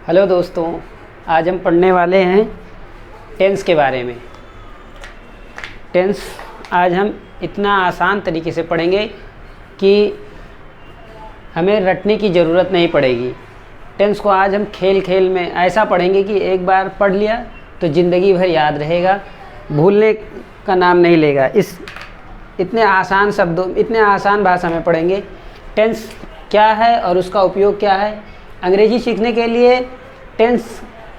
Hello दोस्तों, आज हम पढ़ने वाले हैं टेंस के बारे में। टेंस आज हम इतना आसान तरीके से पढ़ेंगे कि हमें रटने की ज़रूरत नहीं पड़ेगी। टेंस को आज हम खेल खेल में ऐसा पढ़ेंगे कि एक बार पढ़ लिया तो ज़िंदगी भर याद रहेगा, भूलने का नाम नहीं लेगा। इतने आसान भाषा में पढ़ेंगे टेंस क्या है और उसका उपयोग क्या है। अंग्रेज़ी सीखने के लिए टेंस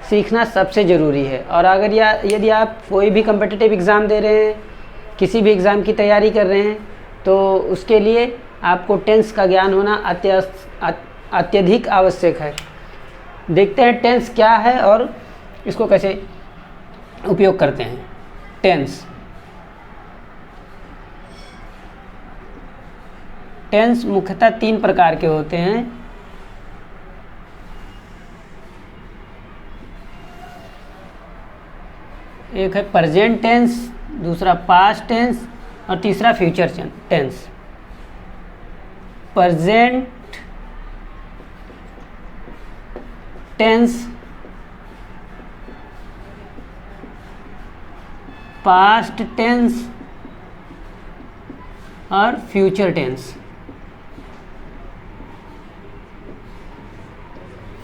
सीखना सबसे ज़रूरी है। और अगर यदि आप कोई भी कम्पिटिटिव एग्ज़ाम दे रहे हैं, किसी भी एग्ज़ाम की तैयारी कर रहे हैं, तो उसके लिए आपको टेंस का ज्ञान होना अत्यधिक आवश्यक है। देखते हैं टेंस क्या है और इसको कैसे उपयोग करते हैं। टेंस मुख्यतः 3 प्रकार के होते हैं। एक है प्रेजेंट टेंस, दूसरा पास्ट टेंस और तीसरा future tense. Present tense, past tense और फ्यूचर टेंस।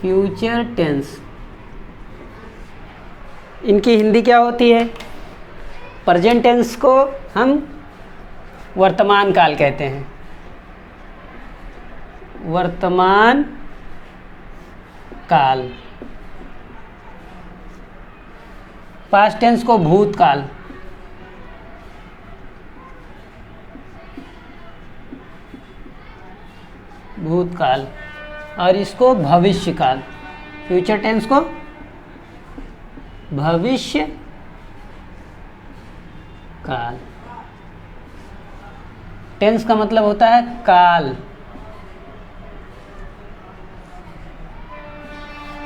फ्यूचर टेंस इनकी हिंदी क्या होती है? प्रेजेंट टेंस को हम वर्तमान काल कहते हैं। वर्तमान काल। पास्ट टेंस को भूतकाल। भूतकाल और इसको भविष्यकाल। फ्यूचर टेंस को भविष्य काल। टेंस का मतलब होता है काल।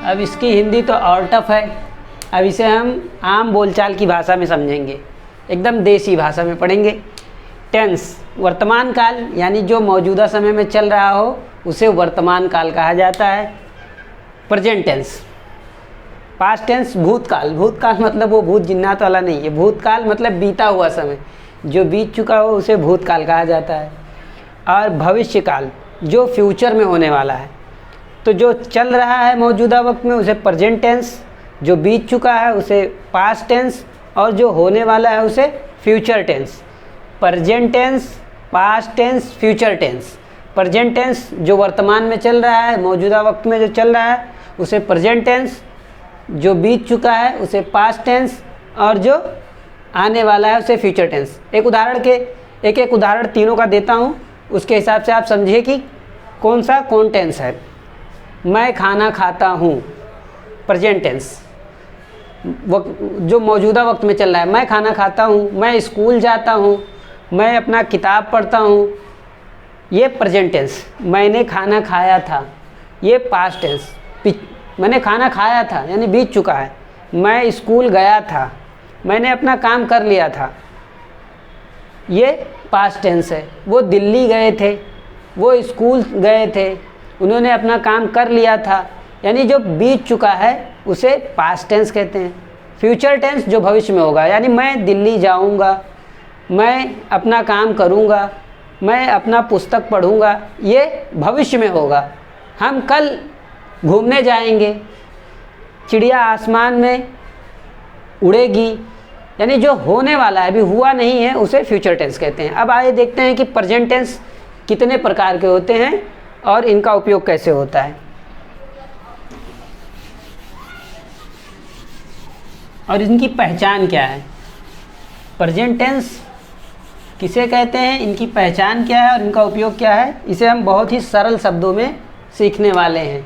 अब इसकी हिंदी तो और टफ है। अब इसे हम आम बोलचाल की भाषा में समझेंगे, एकदम देसी भाषा में पढ़ेंगे। टेंस वर्तमान काल, यानी जो मौजूदा समय में चल रहा हो उसे वर्तमान काल कहा जाता है। Present tense. पास्ट टेंस भूतकाल। भूतकाल मतलब वो भूत जिन्नात वाला नहीं है। भूतकाल मतलब बीता हुआ समय, जो बीत चुका हो उसे भूतकाल कहा जाता है। और भविष्यकाल जो फ्यूचर में होने वाला है। तो जो चल रहा है मौजूदा वक्त में उसे प्रेजेंट टेंस, जो बीत चुका है उसे पास्ट टेंस और जो होने वाला है उसे future tense. Present tense, past tense, future tense. Present tense जो वर्तमान में चल रहा है, मौजूदा वक्त में जो चल रहा है उसे प्रेजेंट टेंस, जो बीत चुका है उसे पास्ट टेंस और जो आने वाला है उसे फ्यूचर टेंस। एक उदाहरण तीनों का देता हूँ, उसके हिसाब से आप समझिए कि कौन टेंस है। मैं खाना खाता हूँ, प्रेजेंट टेंस, जो मौजूदा वक्त में चल रहा है। मैं खाना खाता हूँ, मैं स्कूल जाता हूँ, मैं अपना किताब पढ़ता हूँ, ये प्रेजेंट टेंस। मैंने खाना खाया था, ये पास्ट टेंस। मैंने खाना खाया था यानी बीत चुका है। मैं स्कूल गया था, मैंने अपना काम कर लिया था, ये पास्ट टेंस है। वो दिल्ली गए थे, वो स्कूल गए थे, उन्होंने अपना काम कर लिया था, यानी जो बीत चुका है उसे पास्ट टेंस कहते हैं। फ्यूचर टेंस जो भविष्य में होगा, यानी मैं दिल्ली जाऊंगा, मैं अपना काम करूंगा, मैं अपना पुस्तक पढ़ूंगा, ये भविष्य में होगा। हम कल घूमने जाएंगे, चिड़िया आसमान में उड़ेगी, यानी जो होने वाला है, अभी हुआ नहीं है, उसे फ्यूचर टेंस कहते हैं। अब आइए देखते हैं कि प्रेजेंट टेंस कितने प्रकार के होते हैं और इनका उपयोग कैसे होता है और इनकी पहचान क्या है। प्रेजेंट टेंस किसे कहते हैं, इनकी पहचान क्या है और इनका उपयोग क्या है, इसे हम बहुत ही सरल शब्दों में सीखने वाले हैं,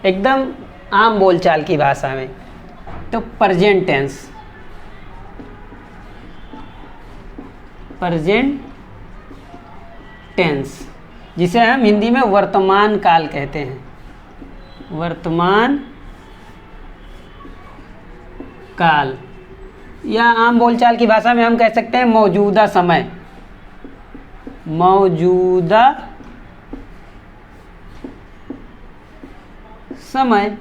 एकदम आम बोलचाल की भाषा में। तो प्रेजेंट टेंस जिसे हम हिंदी में वर्तमान काल कहते हैं। वर्तमान काल, या आम बोलचाल की भाषा में हम कह सकते हैं मौजूदा समय। मौजूदा समय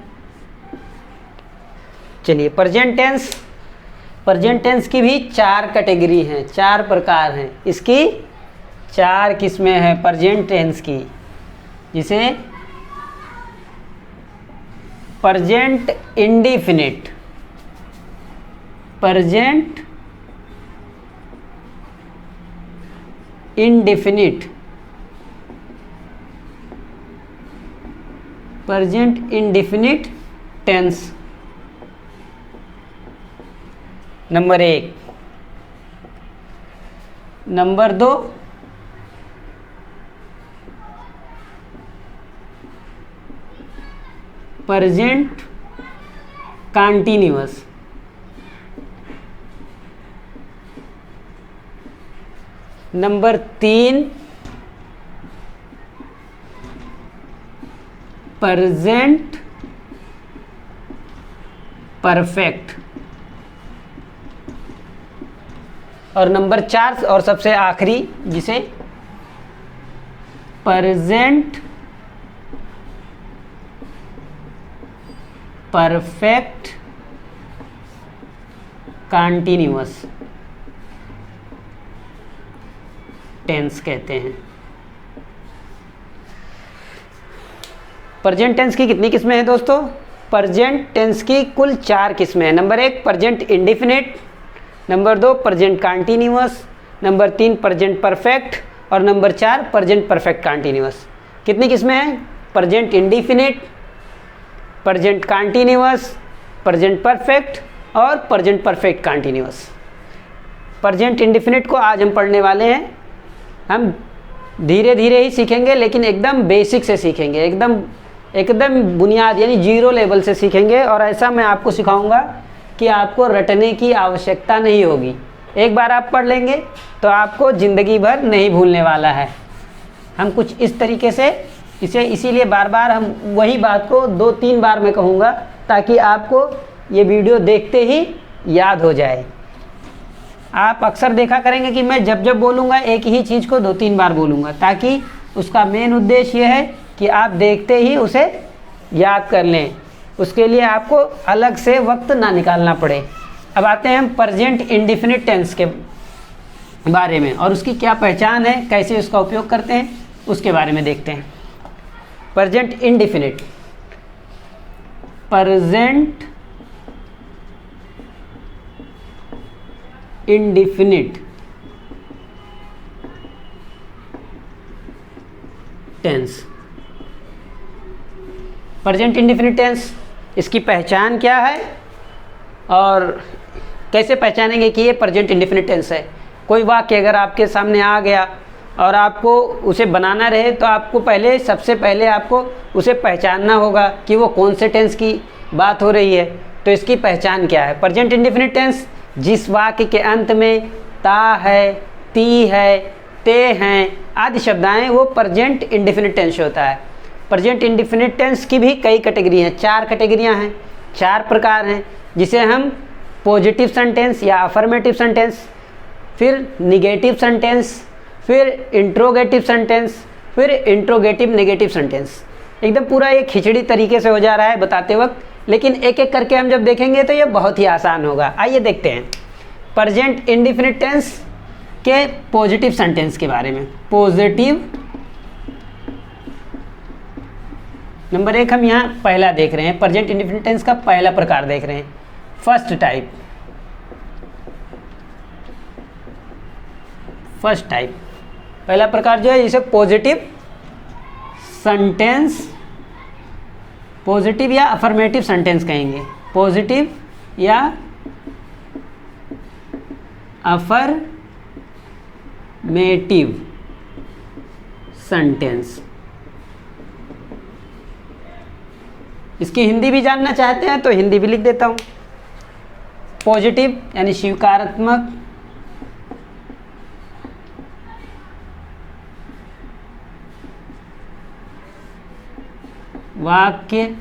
चलिए प्रेजेंट टेंस की भी 4 कैटेगरी हैं, 4 प्रकार हैं, इसकी 4 किस्में हैं प्रेजेंट टेंस की, जिसे present indefinite, present indefinite, present indefinite tense number 1। Number 2 present continuous, number 3 present perfect, और नंबर 4 और सबसे आखिरी जिसे प्रेजेंट परफेक्ट कंटीन्यूअस टेंस कहते हैं। प्रेजेंट टेंस की कितनी किस्में हैं दोस्तों? प्रेजेंट टेंस की कुल 4 किस्में हैं। Number 1 present indefinite, number 2 present continuous, number 3 present perfect और नंबर 4 प्रेजेंट परफेक्ट कंटीन्यूअस। कितनी किस्में हैं? Present indefinite, present continuous, present perfect और present perfect continuous. Present indefinite को आज हम पढ़ने वाले हैं। हम धीरे धीरे ही सीखेंगे, लेकिन एकदम बेसिक से सीखेंगे, एकदम बुनियाद यानी 0 लेवल से सीखेंगे। और ऐसा मैं आपको सिखाऊंगा कि आपको रटने की आवश्यकता नहीं होगी। एक बार आप पढ़ लेंगे तो आपको ज़िंदगी भर नहीं भूलने वाला है। हम कुछ इस तरीके से इसे इसीलिए बार बार हम वही बात को 2-3 बार मैं कहूँगा, ताकि आपको ये वीडियो देखते ही याद हो जाए। आप अक्सर देखा करेंगे कि मैं जब जब बोलूँगा एक ही चीज़ को 2-3 बार बोलूँगा, ताकि उसका मेन उद्देश्य ये है कि आप देखते ही उसे याद कर लें। उसके लिए आपको अलग से वक्त ना निकालना पड़े। अब आते हैं हम प्रेजेंट इंडेफिनिट टेंस के बारे में, और उसकी क्या पहचान है, कैसे उसका उपयोग करते हैं, उसके बारे में देखते हैं। Present indefinite, present indefinite tense. Present indefinite tense, इसकी पहचान क्या है और कैसे पहचानेंगे कि ये प्रेजेंट इंडेफिनिट टेंस है। कोई वाक्य अगर आपके सामने आ गया और आपको उसे बनाना रहे, तो आपको सबसे पहले आपको उसे पहचानना होगा कि वो कौन से टेंस की बात हो रही है। तो इसकी पहचान क्या है? प्रेजेंट इंडेफिनिट टेंस जिस वाक्य के अंत में ता है, ती है, ते हैं आदि शब्द आए, वो प्रेजेंट इंडेफिनिट टेंस होता है। प्रेजेंट इंडेफिनिट टेंस की भी कई कैटेगरी हैं, 4 कैटेगरियां हैं, 4 प्रकार हैं, जिसे हम पॉजिटिव सेंटेंस या अफर्मेटिव सेंटेंस, फिर निगेटिव सेंटेंस, फिर इंट्रोगेटिव सेंटेंस, फिर इंट्रोगेटिव नेगेटिव सेंटेंस। एकदम पूरा ये खिचड़ी तरीके से हो जा रहा है बताते वक्त, लेकिन एक एक करके हम जब देखेंगे तो ये बहुत ही आसान होगा। आइए देखते हैं प्रेजेंट इंडेफिनिट टेंस के पॉजिटिव सेंटेंस के बारे में। पॉजिटिव नंबर 1 हम यहाँ पहला देख रहे हैं, प्रेजेंट इंडेफिनिट टेंस का पहला प्रकार देख रहे हैं, फर्स्ट टाइप। पहला प्रकार जो है इसे पॉजिटिव सेंटेंस, पॉजिटिव या अफर्मेटिव सेंटेंस कहेंगे। पॉजिटिव या अफर्मेटिव सेंटेंस। इसकी हिंदी भी जानना चाहते हैं तो हिंदी भी लिख देता हूँ। पॉजिटिव यानी स्वीकारात्मक, वाक्य।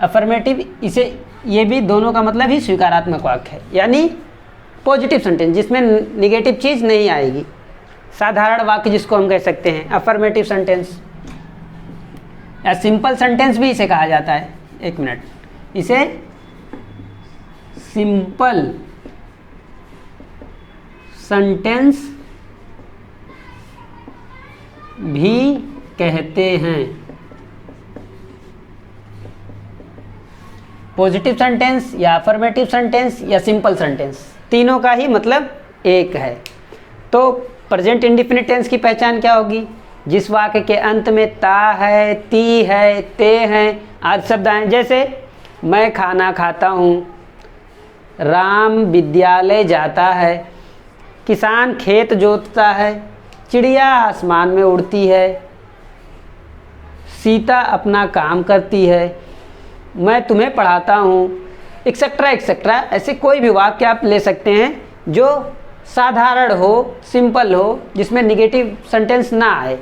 अफर्मेटिव, इसे ये भी दोनों का मतलब ही स्वीकारात्मक वाक्य है, यानी पॉजिटिव सेंटेंस जिसमें निगेटिव चीज़ नहीं आएगी, साधारण वाक्य जिसको हम कह सकते हैं अफर्मेटिव सेंटेंस, या सिंपल सेंटेंस भी इसे कहा जाता है। एक मिनट, इसे सिंपल सेंटेंस भी कहते हैं। पॉजिटिव सेंटेंस या अफर्मेटिव सेंटेंस या सिंपल सेंटेंस, तीनों का ही मतलब एक है। तो प्रेजेंट इंडेफिनिट टेंस की पहचान क्या होगी? जिस वाक्य के अंत में ता है, ती है, ते हैं आदि शब्द आए। जैसे मैं खाना खाता हूँ, राम विद्यालय जाता है, किसान खेत जोतता है, चिड़िया आसमान में उड़ती है, सीता अपना काम करती है, मैं तुम्हें पढ़ाता हूँ, एक्सेट्रा एक्सेट्रा। ऐसे कोई भी वाक्य आप ले सकते हैं जो साधारण हो, सिंपल हो, जिसमें निगेटिव सेंटेंस ना आए।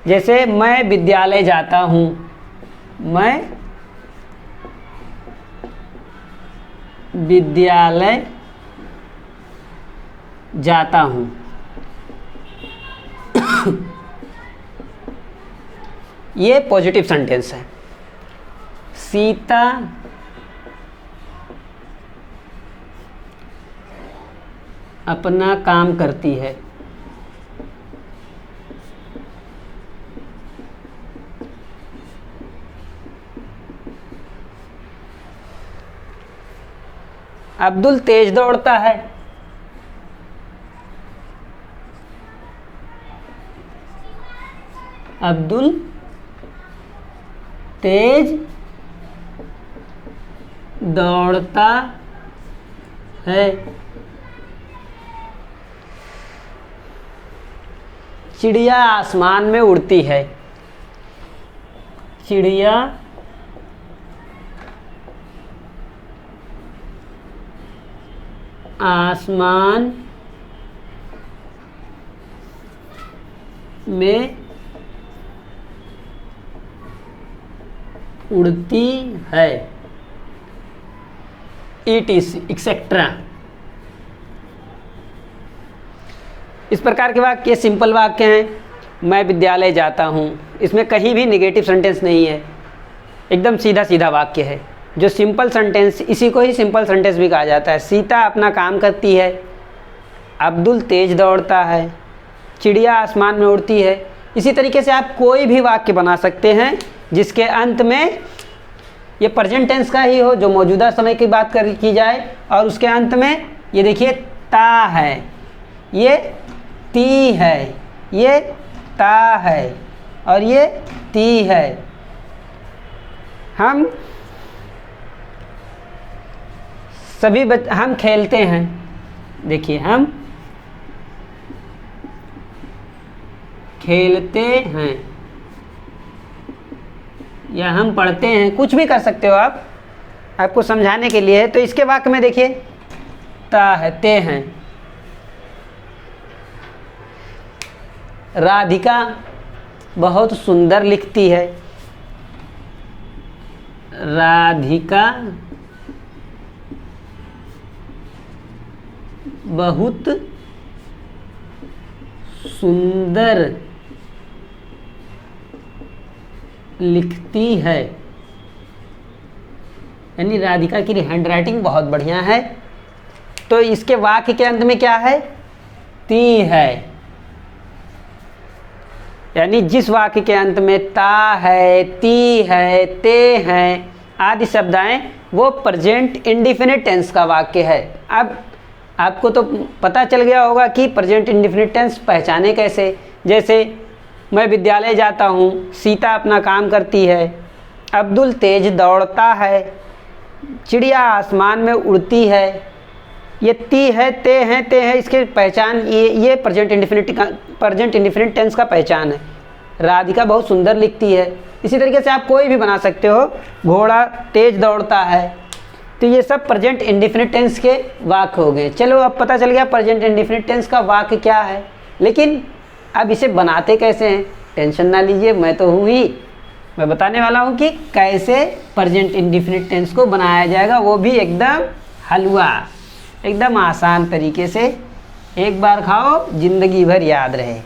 जैसे मैं विद्यालय जाता हूँ, मैं विद्यालय जाता हूँ। ये पॉजिटिव सेंटेंस है। सीता अपना काम करती है, अब्दुल तेज दौड़ता है, अब्दुल तेज दौड़ता है, चिड़िया आसमान में उड़ती है, चिड़िया आसमान में उड़ती है, ETC एक्सेट्रा। इस प्रकार के वाक्य सिंपल वाक्य हैं। मैं विद्यालय जाता हूँ, इसमें कहीं भी निगेटिव सेंटेंस नहीं है, एकदम सीधा सीधा वाक्य है। जो सिंपल सेंटेंस, इसी को ही सिंपल सेंटेंस भी कहा जाता है। सीता अपना काम करती है, अब्दुल तेज दौड़ता है, चिड़िया आसमान में उड़ती है। इसी तरीके से आप कोई भी वाक्य बना सकते हैं जिसके अंत में ये प्रेजेंट टेंस का ही हो, जो मौजूदा समय की बात की जाए, और उसके अंत में ये देखिए ता है, ये ती है, ये ता है और ये ती है। हम सभी हम खेलते हैं, देखिए हम खेलते हैं या हम पढ़ते हैं, कुछ भी कर सकते हो आप, आपको समझाने के लिए। तो इसके वाक्य में देखिए ता है, ते हैं। राधिका बहुत सुंदर लिखती है, राधिका बहुत सुंदर लिखती है, यानी राधिका की हैंडराइटिंग बहुत बढ़िया है। तो इसके वाक्य के अंत में क्या है? ती है, यानी जिस वाक्य के अंत में ता है, ती है, ते हैं आदि शब्द आए, वो प्रेजेंट इंडेफिनिट टेंस का वाक्य है। अब आपको तो पता चल गया होगा कि प्रेजेंट इंडेफिनिट टेंस पहचाने कैसे। जैसे मैं विद्यालय जाता हूँ, सीता अपना काम करती है, अब्दुल तेज दौड़ता है, चिड़िया आसमान में उड़ती है, ये ती है, ते हैं, ते हैं, इसके पहचान ये प्रेजेंट इंडेफिनिट टेंस का पहचान है। राधिका बहुत सुंदर लिखती है। इसी तरीके से आप कोई भी बना सकते हो, घोड़ा तेज दौड़ता है। तो ये सब प्रेजेंट इंडेफिनिट टेंस के वाक्य हो गए। चलो अब पता चल गया प्रेजेंट इंडेफिनिट टेंस का वाक्य क्या है, लेकिन अब इसे बनाते कैसे हैं? टेंशन ना लीजिए, मैं तो हूँ ही, मैं बताने वाला हूँ कि कैसे प्रेजेंट इंडेफिनिट टेंस को बनाया जाएगा, वो भी एकदम हलवा, एकदम आसान तरीके से। एक बार खाओ जिंदगी भर याद रहे,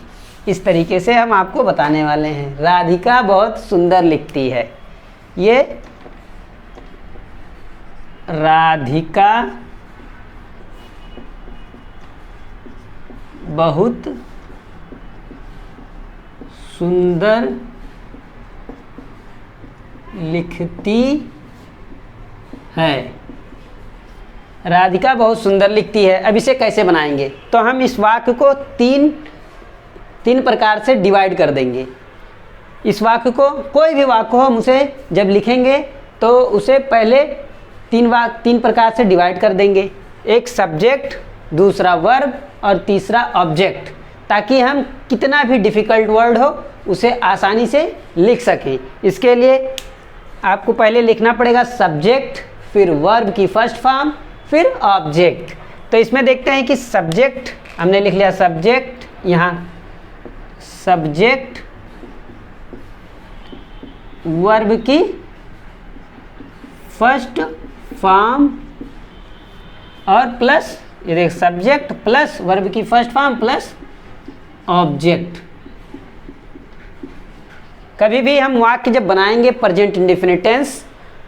इस तरीके से हम आपको बताने वाले हैं। राधिका बहुत सुंदर लिखती है, ये राधिका बहुत सुंदर लिखती है। राधिका बहुत सुंदर लिखती है। अब इसे कैसे बनाएंगे? तो हम इस वाक्य को तीन प्रकार से डिवाइड कर देंगे। इस वाक्य को, कोई भी वाक्य हो, हम उसे जब लिखेंगे तो उसे पहले तीन प्रकार से डिवाइड कर देंगे। एक सब्जेक्ट, दूसरा वर्ब और तीसरा ऑब्जेक्ट, ताकि हम कितना भी डिफ़िकल्ट वर्ड हो उसे आसानी से लिख सकें। इसके लिए आपको पहले लिखना पड़ेगा सब्जेक्ट, फिर वर्ब की फर्स्ट फॉर्म, फिर ऑब्जेक्ट। तो इसमें देखते हैं कि सब्जेक्ट हमने लिख लिया, सब्जेक्ट, यहाँ सब्जेक्ट वर्ब की फर्स्ट फॉर्म और प्लस, ये देख, सब्जेक्ट प्लस वर्ब की फर्स्ट फॉर्म प्लस ऑब्जेक्ट। कभी भी हम वाक्य जब बनाएंगे प्रेजेंट इंडेफिनिट टेंस,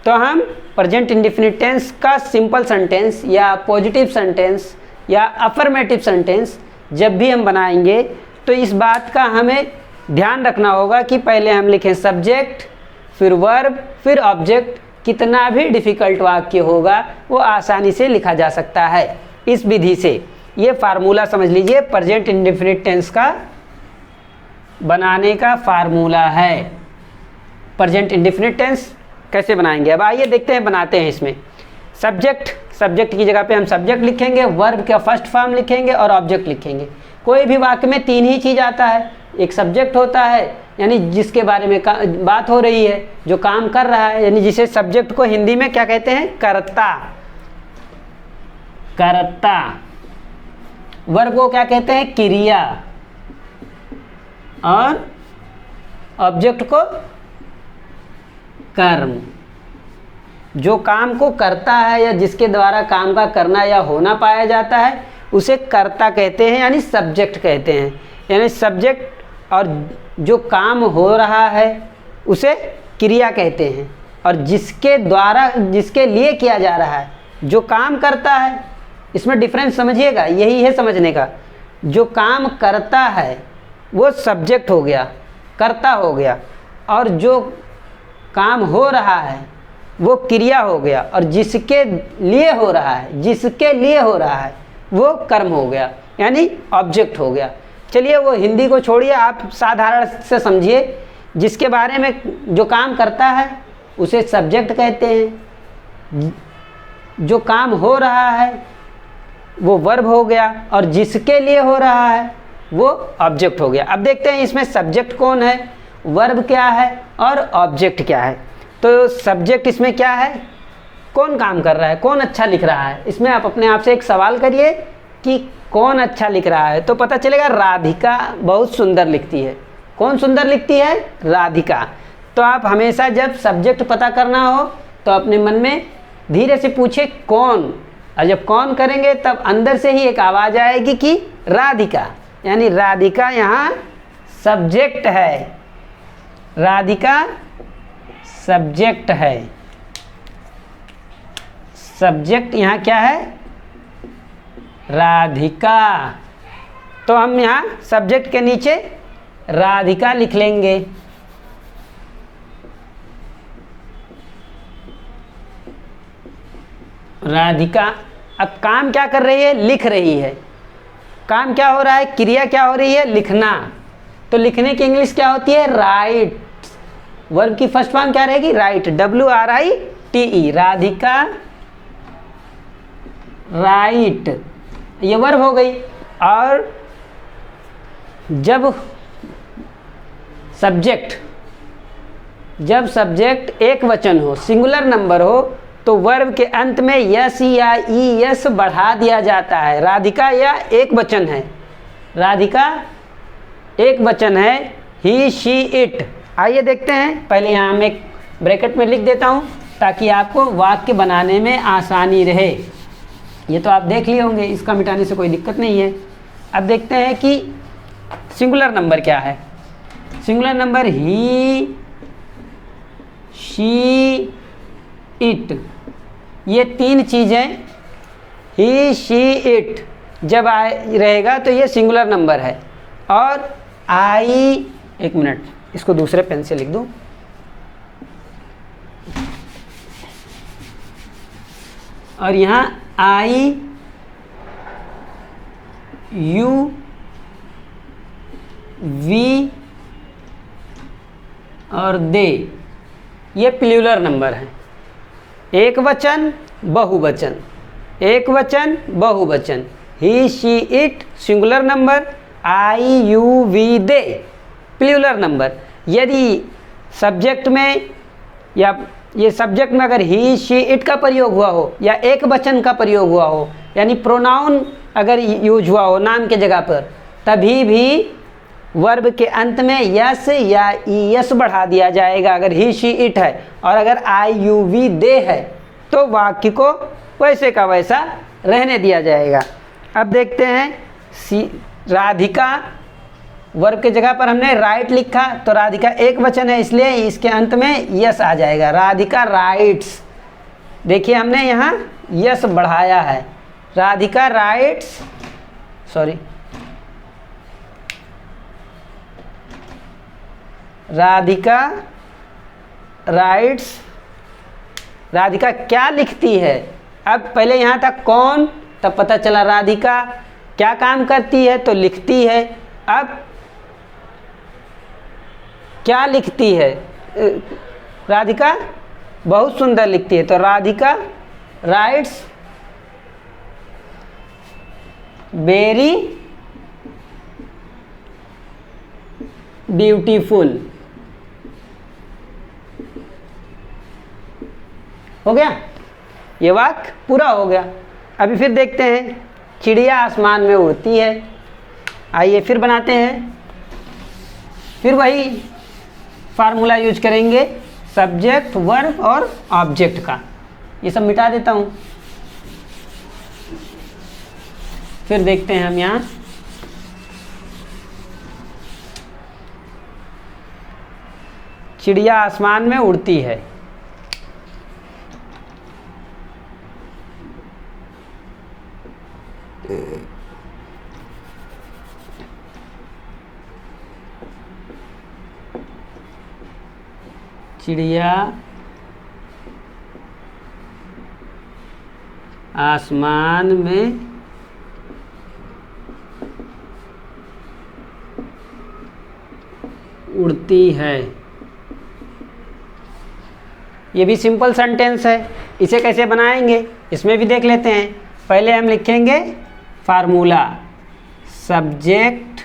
तो हम प्रेजेंट इंडेफिनिट टेंस का सिंपल सेंटेंस या पॉजिटिव सेंटेंस या अफर्मेटिव सेंटेंस जब भी हम बनाएंगे तो इस बात का हमें ध्यान रखना होगा कि पहले हम लिखें सब्जेक्ट, फिर वर्ब, फिर ऑब्जेक्ट। कितना भी डिफ़िकल्ट वाक्य होगा वो आसानी से लिखा जा सकता है इस विधि से। ये फार्मूला समझ लीजिए, प्रेजेंट इंडेफिनिट टेंस का बनाने का फार्मूला है। प्रेजेंट इंडेफिनिट टेंस कैसे बनाएंगे? अब आइए देखते हैं, बनाते हैं। इसमें सब्जेक्ट की जगह पे हम सब्जेक्ट लिखेंगे, वर्ब का फर्स्ट फॉर्म लिखेंगे और ऑब्जेक्ट लिखेंगे। कोई भी वाक्य में तीन ही चीज़ आता है। एक सब्जेक्ट होता है, यानी जिसके बारे में बात हो रही है, जो काम कर रहा है, यानी जिसे सब्जेक्ट को हिंदी में क्या कहते हैं? कर्ता। वर्ब को क्या कहते हैं? क्रिया। और ऑब्जेक्ट को कर्म। जो काम को करता है या जिसके द्वारा काम का करना या होना पाया जाता है उसे कर्ता कहते हैं, यानी सब्जेक्ट कहते हैं। यानी सब्जेक्ट, और जो काम हो रहा है उसे क्रिया कहते हैं, और जिसके द्वारा, जिसके लिए किया जा रहा है, जो काम करता है, इसमें डिफरेंस समझिएगा, यही है समझने का। जो काम करता है वो सब्जेक्ट हो गया, कर्ता हो गया, और जो काम हो रहा है वो क्रिया हो गया, और जिसके लिए हो रहा है वो कर्म हो गया, यानी ऑब्जेक्ट हो गया। चलिए वो हिंदी को छोड़िए, आप साधारण से समझिए। जिसके बारे में जो काम करता है उसे सब्जेक्ट कहते हैं, जो काम हो रहा है वो वर्ब हो गया, और जिसके लिए हो रहा है वो ऑब्जेक्ट हो गया। अब देखते हैं इसमें सब्जेक्ट कौन है, वर्ब क्या है और ऑब्जेक्ट क्या है। तो सब्जेक्ट इसमें क्या है? कौन काम कर रहा है, कौन अच्छा लिख रहा है। इसमें आप अपने आप से एक सवाल करिए कि कौन अच्छा लिख रहा है, तो पता चलेगा राधिका बहुत सुंदर लिखती है। कौन सुंदर लिखती है? राधिका। तो आप हमेशा जब सब्जेक्ट पता करना हो तो अपने मन में धीरे से पूछे कौन, और जब कौन करेंगे तब अंदर से ही एक आवाज़ आएगी कि राधिका, यानी राधिका यहाँ सब्जेक्ट है। राधिका सब्जेक्ट है। सब्जेक्ट यहाँ क्या है? राधिका। तो हम यहाँ सब्जेक्ट के नीचे राधिका लिख लेंगे। राधिका अब काम क्या कर रही है? लिख रही है। काम क्या हो रहा है? क्रिया क्या हो रही है? लिखना। तो लिखने की इंग्लिश क्या होती है? राइट। वर्ब की फर्स्ट फॉर्म क्या रहेगी? Right, WRITE। राधिका राइट, ये वर्ब हो गई। और जब सब्जेक्ट एक वचन हो, सिंगुलर नंबर हो, तो वर्ब के अंत में यस या ईएस बढ़ा दिया जाता है। राधिका या एक वचन है, राधिका एक वचन है, ही शी इट। आइए देखते हैं। पहले यहाँ मैं एक ब्रैकेट में लिख देता हूँ ताकि आपको वाक्य बनाने में आसानी रहे। ये तो आप देख लिए होंगे, इसका मिटाने से कोई दिक्कत नहीं है। अब देखते हैं कि सिंगुलर नंबर क्या है। Singular number he, she, it. ये तीन चीज़ें ही शी इट जब रहेगा तो ये सिंगुलर नंबर है। और आई, एक मिनट इसको दूसरे पेन से लिख दूँ। और यहाँ आई यू वी और दे, ये प्लूरल नंबर है। एक वचन बहुवचन, एक वचन बहुवचन। He she it singular number, I you we they plural number. यदि सब्जेक्ट में या ये सब्जेक्ट में अगर ही शी इट का प्रयोग हुआ हो या एक वचन का प्रयोग हुआ हो, यानी प्रोनाउन अगर यूज हुआ हो नाम के जगह पर, तभी भी वर्ब के अंत में यस या ईएस बढ़ा दिया जाएगा अगर ही शी इट है। और अगर आई यू वी दे है तो वाक्य को वैसे का वैसा रहने दिया जाएगा। अब देखते हैं राधिका, वर्ब के जगह पर हमने राइट लिखा तो राधिका एक वचन है इसलिए इसके अंत में यस आ जाएगा, राधिका राइट्स। देखिए हमने यहाँ यस बढ़ाया है, Radhika rights, sorry Radhika rights, Radhika क्या लिखती है। अब पहले यहाँ तक कौन, तब पता चला राधिका क्या काम करती है तो लिखती है। अब क्या लिखती है, राधिका बहुत सुंदर लिखती है तो राधिका राइट्स वेरी ब्यूटीफुल। हो गया, ये वाक्य पूरा हो गया। अभी फिर देखते हैं, चिड़िया आसमान में उड़ती है। आइए फिर बनाते हैं, फिर वही फार्मूला यूज करेंगे सब्जेक्ट वर्ब और ऑब्जेक्ट का। ये सब मिटा देता हूँ, फिर देखते हैं हम यहाँ। चिड़िया आसमान में उड़ती है। चिड़िया आसमान में उड़ती है। ये भी सिंपल सेंटेंस है, इसे कैसे बनाएंगे इसमें भी देख लेते हैं। पहले हम लिखेंगे फार्मूला, सब्जेक्ट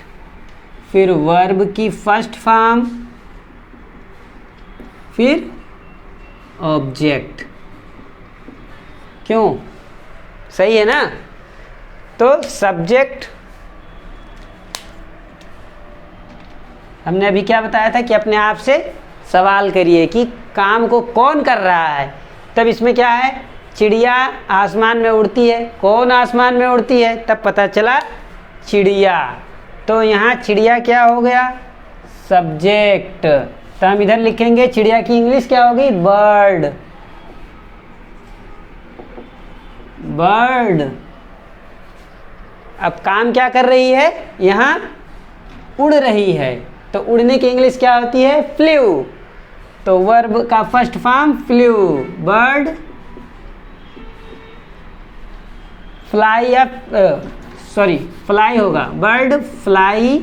फिर वर्ब की फर्स्ट फॉर्म फिर ऑब्जेक्ट। क्यों, सही है ना। तो सब्जेक्ट हमने अभी क्या बताया था कि अपने आप से सवाल करिए कि काम को कौन कर रहा है। तब इसमें क्या है, चिड़िया आसमान में उड़ती है, कौन आसमान में उड़ती है, तब पता चला चिड़िया। तो यहाँ चिड़िया क्या हो गया, सब्जेक्ट। तो हम इधर लिखेंगे चिड़िया की इंग्लिश क्या होगी, बर्ड। बर्ड अब काम क्या कर रही है, यहाँ उड़ रही है। तो उड़ने की इंग्लिश क्या होती है, फ्लू। तो वर्ब का first form flu, bird fly या सॉरी फ्लाई होगा, बर्ड फ्लाई।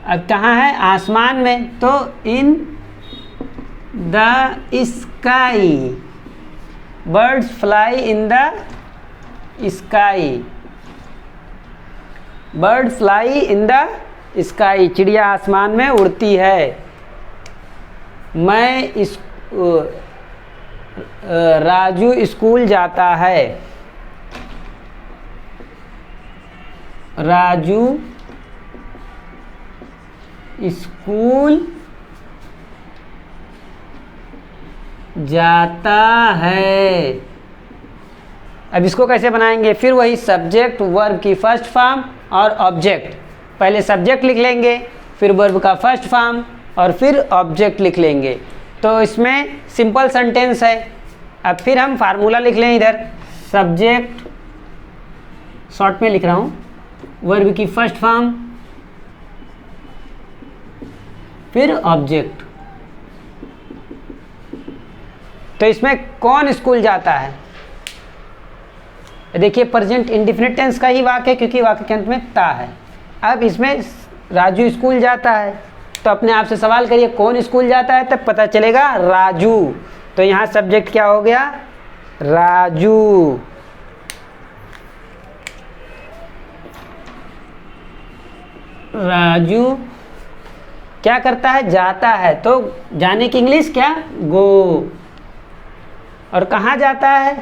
अब कहाँ है, आसमान में, तो in the sky, birds fly in the sky, bird fly in the sky, चिड़िया आसमान में उड़ती है। मैं इस राजू स्कूल जाता है, राजू स्कूल जाता है। अब इसको कैसे बनाएंगे, फिर वही सब्जेक्ट वर्ब की फर्स्ट फॉर्म और ऑब्जेक्ट। पहले सब्जेक्ट लिख लेंगे, फिर वर्ब का फर्स्ट फॉर्म और फिर ऑब्जेक्ट लिख लेंगे। तो इसमें सिंपल सेंटेंस है। अब फिर हम फार्मूला लिख लें इधर, सब्जेक्ट शॉर्ट में लिख रहा हूँ, वर्ब की फर्स्ट फॉर्म, फिर ऑब्जेक्ट। तो इसमें कौन स्कूल जाता है, देखिए प्रेजेंट इंडेफिनिट टेंस का ही वाक्य है क्योंकि वाक्य के अंत में ता है। अब इसमें राजू स्कूल जाता है, तो अपने आप से सवाल करिए कौन स्कूल जाता है, तब पता चलेगा राजू। तो यहाँ सब्जेक्ट क्या हो गया, राजू। राजू क्या करता है, जाता है, तो जाने की इंग्लिश क्या, गो। और कहाँ जाता है,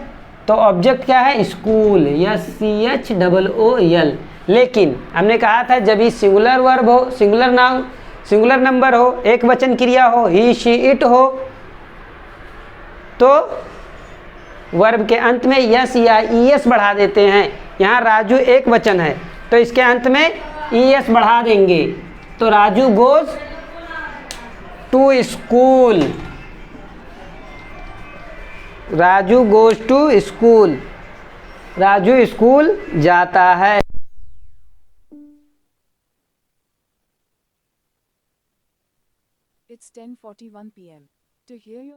तो ऑब्जेक्ट क्या है, स्कूल, SCHOOL। लेकिन हमने कहा था जब ये सिंगुलर वर्ब हो, सिंगुलर नाउन, सिंगुलर नंबर हो, एक वचन क्रिया हो, ही शी इट हो, तो वर्ब के अंत में यस या ES बढ़ा देते हैं। यहाँ राजू एक वचन है तो इसके अंत में ES बढ़ा देंगे, तो Raju goes to school, Raju goes to school, Raju school जाता है। It's 10:41 p.m. To hear your